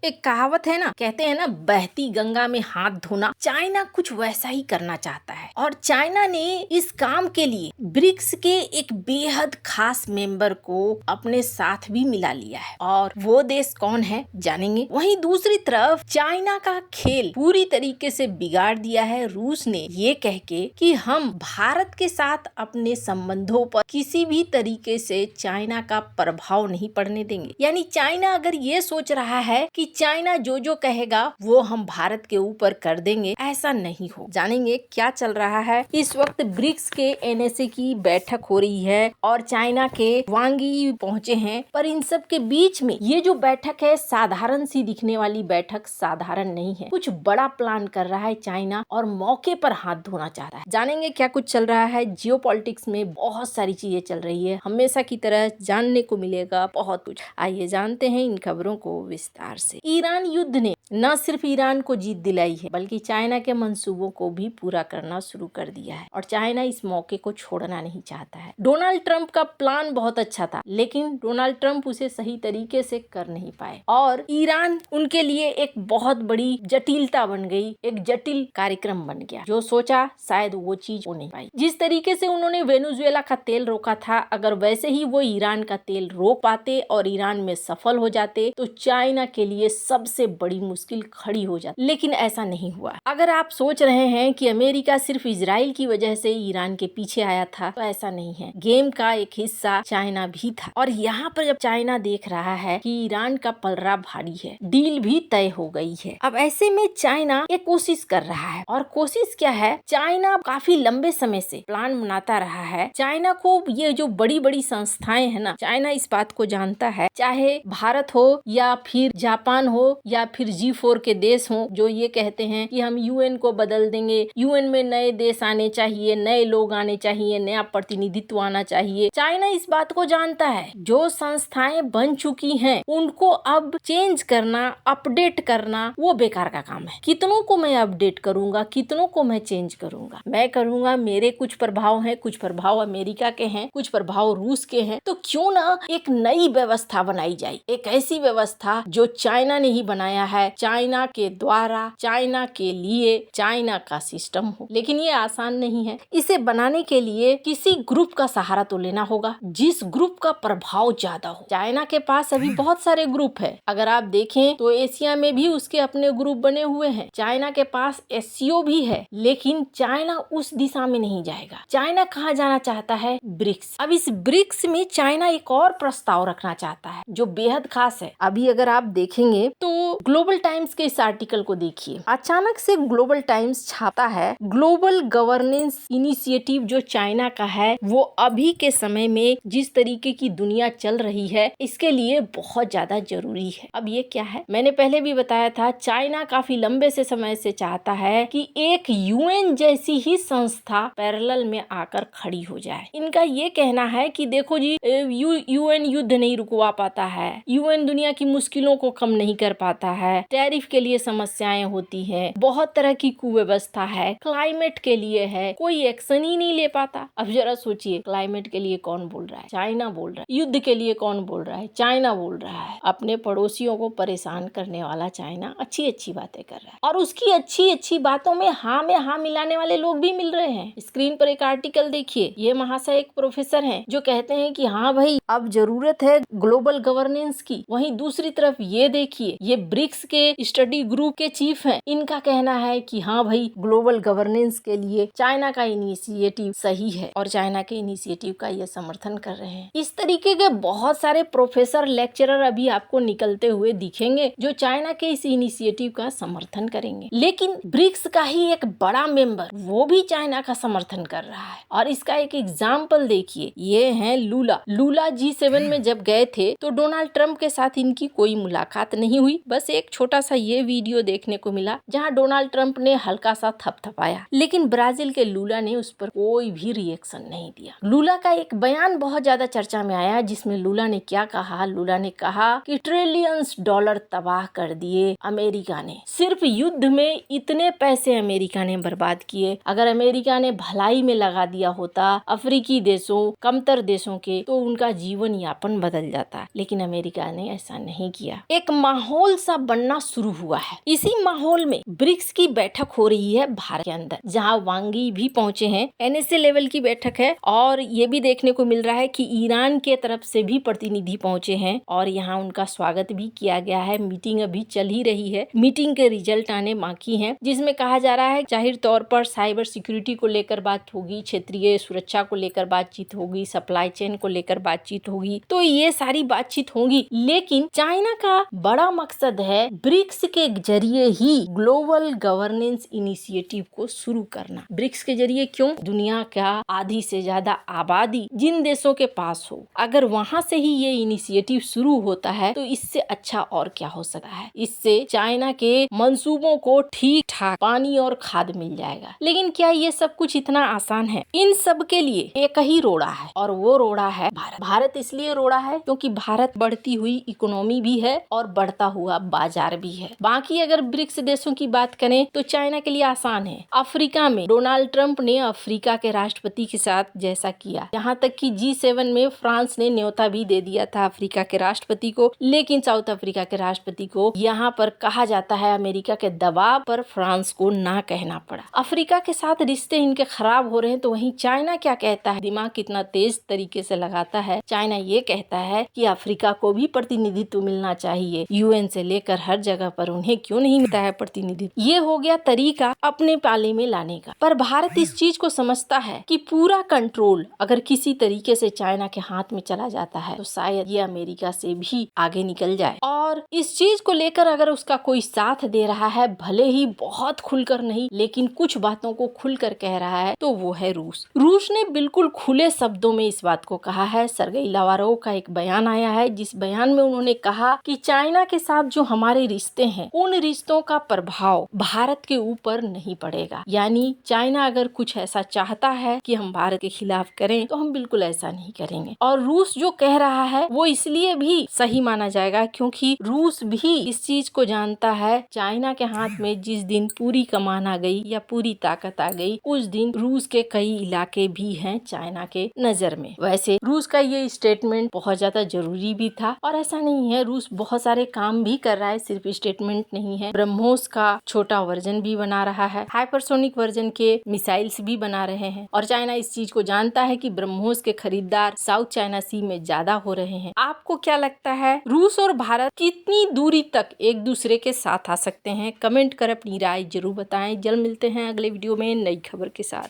एक कहावत है ना, कहते हैं ना, बहती गंगा में हाथ धोना। चाइना कुछ वैसा ही करना चाहता है और चाइना ने इस काम के लिए ब्रिक्स के एक बेहद खास मेंबर को अपने साथ भी मिला लिया है। और वो देश कौन है जानेंगे। वहीं दूसरी तरफ चाइना का खेल पूरी तरीके से बिगाड़ दिया है रूस ने, ये कह के कि हम भारत के साथ अपने संबंधों पर किसी भी तरीके से चाइना का प्रभाव नहीं पड़ने देंगे। यानी चाइना अगर ये सोच रहा है कि चाइना जो जो कहेगा वो हम भारत के ऊपर कर देंगे, ऐसा नहीं हो। जानेंगे क्या चल रहा है। इस वक्त ब्रिक्स के एनएसए की बैठक हो रही है और चाइना के वांग यी पहुंचे हैं, पर इन सब के बीच में ये जो बैठक है साधारण सी दिखने वाली बैठक साधारण नहीं है। कुछ बड़ा प्लान कर रहा है चाइना और मौके पर हाथ धोना चाह रहा है। जानेंगे क्या कुछ चल रहा है। जियोपॉलिटिक्स में बहुत सारी चीजें चल रही है, हमेशा की तरह जानने को मिलेगा बहुत कुछ। आइए जानते हैं इन खबरों को विस्तार से। ईरान युद्ध ने न सिर्फ ईरान को जीत दिलाई है बल्कि चाइना के मंसूबों को भी पूरा करना शुरू कर दिया है और चाइना इस मौके को छोड़ना नहीं चाहता है। डोनाल्ड ट्रंप का प्लान बहुत अच्छा था लेकिन डोनाल्ड ट्रंप उसे सही तरीके से कर नहीं पाए और ईरान उनके लिए एक बहुत बड़ी जटिलता बन गई, एक जटिल कार्यक्रम बन गया। जो सोचा शायद वो चीज हो नहीं पाई। जिस तरीके से उन्होंने वेनेजुएला का तेल रोका था, अगर वैसे ही वो ईरान का तेल रोक पाते और ईरान में सफल हो जाते तो चाइना के लिए सबसे बड़ी मुश्किल खड़ी हो जाती, लेकिन ऐसा नहीं हुआ। अगर आप सोच रहे हैं कि अमेरिका सिर्फ इजराइल की वजह से ईरान के पीछे आया था, तो ऐसा नहीं है। गेम का एक हिस्सा चाइना भी था और यहाँ पर जब चाइना देख रहा है कि ईरान का पलड़ा भारी है, डील भी तय हो गई है, अब ऐसे में चाइना एक कोशिश कर रहा है। और कोशिश क्या है, चाइना काफी लंबे समय से प्लान बनाता रहा है। चाइना को ये जो बड़ी बड़ी संस्थाएं है ना, चाइना इस बात को जानता है, चाहे भारत हो या फिर जापान हो या फिर G4 के देश हो जो ये कहते हैं कि हम यूएन को बदल देंगे, यूएन में नए देश आने चाहिए, नए लोग आने चाहिए, नया प्रतिनिधित्व आना चाहिए। चाइना इस बात को जानता है जो संस्थाएं बन चुकी हैं उनको अब चेंज करना, अपडेट करना वो बेकार का काम है। कितनों को मैं अपडेट करूंगा, कितनों को मैं चेंज करूंगा, मैं करूंगा। मेरे कुछ प्रभाव हैं, कुछ प्रभाव अमेरिका के हैं, कुछ प्रभाव रूस के हैं, तो क्यों ना एक नई व्यवस्था बनाई जाए, एक ऐसी व्यवस्था जो चाइना ने ही बनाया है, चाइना के द्वारा, चाइना के लिए, चाइना का सिस्टम हो। लेकिन ये आसान नहीं है। इसे बनाने के लिए किसी ग्रुप का सहारा तो लेना होगा जिस ग्रुप का प्रभाव ज्यादा हो। चाइना के पास अभी बहुत सारे ग्रुप है, अगर आप देखें तो एशिया में भी उसके अपने ग्रुप बने हुए हैं। चाइना के पास एससीओ भी है, लेकिन चाइना उस दिशा में नहीं जाएगा। चाइना कहाँ जाना चाहता है, ब्रिक्स। अब इस ब्रिक्स में चाइना एक और प्रस्ताव रखना चाहता है जो बेहद खास है। अभी अगर आप देखेंगे तो ग्लोबल टाइम्स के इस आर्टिकल को देखिए। अचानक से ग्लोबल टाइम्स छापता है ग्लोबल गवर्नेंस इनिशिएटिव जो चाइना का है वो अभी के समय में जिस तरीके की दुनिया चल रही है इसके लिए बहुत ज्यादा जरूरी है। अब ये क्या है, मैंने पहले भी बताया था, चाइना काफी लंबे से समय से चाहता है कि एक यूएन जैसी ही संस्था पैरेलल में आकर खड़ी हो जाए। इनका ये कहना है कि देखो जी, यूएन युद्ध नहीं रुकवा पाता है, यूएन दुनिया की मुश्किलों को कम नहीं कर पाता है, टैरिफ के लिए समस्याएं होती हैं, बहुत तरह की कुव्यवस्था है, क्लाइमेट के लिए है, कोई एक्शन ही नहीं ले पाता। अब जरा सोचिए, क्लाइमेट के लिए कौन बोल रहा है, चाइना बोल रहा है। युद्ध के लिए कौन बोल रहा है, चाइना बोल रहा है। अपने पड़ोसियों को परेशान करने वाला चाइना अच्छी अच्छी बातें कर रहा है और उसकी अच्छी अच्छी बातों में हाँ मिलाने वाले लोग भी मिल रहे हैं। स्क्रीन पर एक आर्टिकल देखिए, ये महाशय एक प्रोफेसर हैं जो कहते हैं कि हाँ भाई अब जरूरत है ग्लोबल गवर्नेंस की। वहीं दूसरी तरफ ये देखिए, ये ब्रिक्स के स्टडी ग्रुप के चीफ हैं, इनका कहना है कि हाँ भाई ग्लोबल गवर्नेंस के लिए चाइना का इनिशिएटिव सही है और चाइना के इनिशिएटिव का ये समर्थन कर रहे हैं। इस तरीके के बहुत सारे प्रोफेसर, लेक्चरर अभी आपको निकलते हुए दिखेंगे जो चाइना के इस इनिशिएटिव का समर्थन करेंगे। लेकिन ब्रिक्स का ही एक बड़ा मेंबर वो भी चाइना का समर्थन कर रहा है और इसका एक एग्जाम्पल देखिए, ये है लूला। लूला G7 में जब गए थे तो डोनाल्ड ट्रंप के साथ इनकी कोई मुलाकात नहीं हुई, बस एक छोटा सा ये वीडियो देखने को मिला जहां डोनाल्ड ट्रंप ने हल्का सा थपथपाया, लेकिन ब्राजील के लूला ने उस पर कोई भी रिएक्शन नहीं दिया। लूला का एक बयान बहुत ज्यादा चर्चा में आया जिसमें लूला ने क्या कहा, लूला ने कहा कि ट्रिलियंस डॉलर तबाह कर दिए अमेरिका ने, सिर्फ युद्ध में इतने पैसे अमेरिका ने बर्बाद किए। अगर अमेरिका ने भलाई में लगा दिया होता अफ्रीकी देशों, कमतर देशों के, तो उनका जीवन यापन बदल जाता, लेकिन अमेरिका ने ऐसा नहीं किया। एक माहौल सा बनना शुरू हुआ है। इसी माहौल में ब्रिक्स की बैठक हो रही है भारत के अंदर, जहां वांगी भी पहुंचे हैं। NSA लेवल की बैठक है और ये भी देखने को मिल रहा है कि ईरान के तरफ से भी प्रतिनिधि पहुंचे हैं और यहाँ उनका स्वागत भी किया गया है। मीटिंग अभी चल ही रही है, मीटिंग के रिजल्ट आने बाकी हैं, जिसमें कहा जा रहा है जाहिर तौर पर साइबर सिक्योरिटी को लेकर बात होगी, क्षेत्रीय सुरक्षा को लेकर बातचीत होगी, सप्लाई चेन को लेकर बातचीत होगी। तो ये सारी बातचीत होगी, लेकिन चाइना का बड़ा मकसद है ब्रिक्स के जरिए ही ग्लोबल गवर्नेंस इनिशिएटिव को शुरू करना। ब्रिक्स के जरिए क्यों? दुनिया का आधी से ज्यादा आबादी जिन देशों के पास हो, अगर वहां से ही ये इनिशिएटिव शुरू होता है तो इससे अच्छा और क्या हो सकता है। इससे चाइना के मंसूबों को ठीक ठाक पानी और खाद मिल जाएगा। लेकिन क्या ये सब कुछ इतना आसान है? इन सब के लिए एक ही रोड़ा है और वो रोड़ा है भारत। भारत इसलिए रोड़ा है क्योंकि भारत बढ़ती हुई इकोनॉमी भी है और बढ़ता हुआ बाजार भी है। बाकी अगर ब्रिक्स देशों की बात करें तो चाइना के लिए आसान है। अफ्रीका में डोनाल्ड ट्रंप ने अफ्रीका के राष्ट्रपति के साथ जैसा किया, यहाँ तक कि G7 में फ्रांस ने न्योता भी दे दिया था अफ्रीका के राष्ट्रपति को, लेकिन साउथ अफ्रीका के राष्ट्रपति को यहाँ पर कहा जाता है अमेरिका के दबाव पर फ्रांस को ना कहना पड़ा। अफ्रीका के साथ रिश्ते इनके खराब हो रहे हैं, तो वहीं चाइना क्या कहता है? दिमाग कितना तेज तरीके से लगाता है। चाइना ये कहता है कि अफ्रीका को भी प्रतिनिधित्व मिलना चाहिए, UN से लेकर हर जगह पर उन्हें क्यों नहीं मिलता है प्रतिनिधित्व। ये हो गया तरीका अपने पाले में लाने का। पर भारत इस चीज को समझता है कि पूरा कंट्रोल अगर किसी तरीके से चाइना के हाथ में चला जाता है तो शायद ये अमेरिका से भी आगे निकल जाए। और इस चीज को लेकर अगर उसका कोई साथ दे रहा है, भले ही बहुत खुलकर नहीं लेकिन कुछ बातों को खुलकर कह रहा है, तो वो है रूस। रूस ने बिल्कुल खुले शब्दों में इस बात को कहा है। सर्गेई लावारोव का एक बयान आया है, जिस बयान में उन्होंने कहा कि चाइना के साथ जो हमारे रिश्ते हैं, उन रिश्तों का प्रभाव भारत के ऊपर नहीं पड़ेगा। यानी चाइना अगर कुछ ऐसा चाहता है कि हम भारत के खिलाफ करें तो हम बिल्कुल ऐसा नहीं करेंगे। और रूस जो कह रहा है वो इसलिए भी सही माना जाएगा क्योंकि रूस भी इस चीज को जानता है, चाइना के हाथ में जिस दिन पूरी कमान आ गई या पूरी ताकत आ गई, उस दिन रूस के कई इलाके भी हैं चाइना के नजर में। वैसे रूस का ये स्टेटमेंट बहुत ज्यादा जरूरी भी था और ऐसा नहीं है, रूस बहुत सारे काम भी कर रहा है, सिर्फ स्टेटमेंट नहीं है। ब्रह्मोस का छोटा वर्जन भी बना रहा है, हाइपरसोनिक वर्जन के मिसाइल्स भी बना रहे हैं और चाइना इस चीज को जानता है कि ब्रह्मोस के खरीदार साउथ चाइना सी में ज्यादा हो रहे हैं। आपको क्या लगता है, रूस और भारत कितनी दूरी तक एक दूसरे के साथ आ सकते हैं? कमेंट कर अपनी राय जरूर बताएं। जल्द मिलते हैं अगले वीडियो में नई खबर के साथ।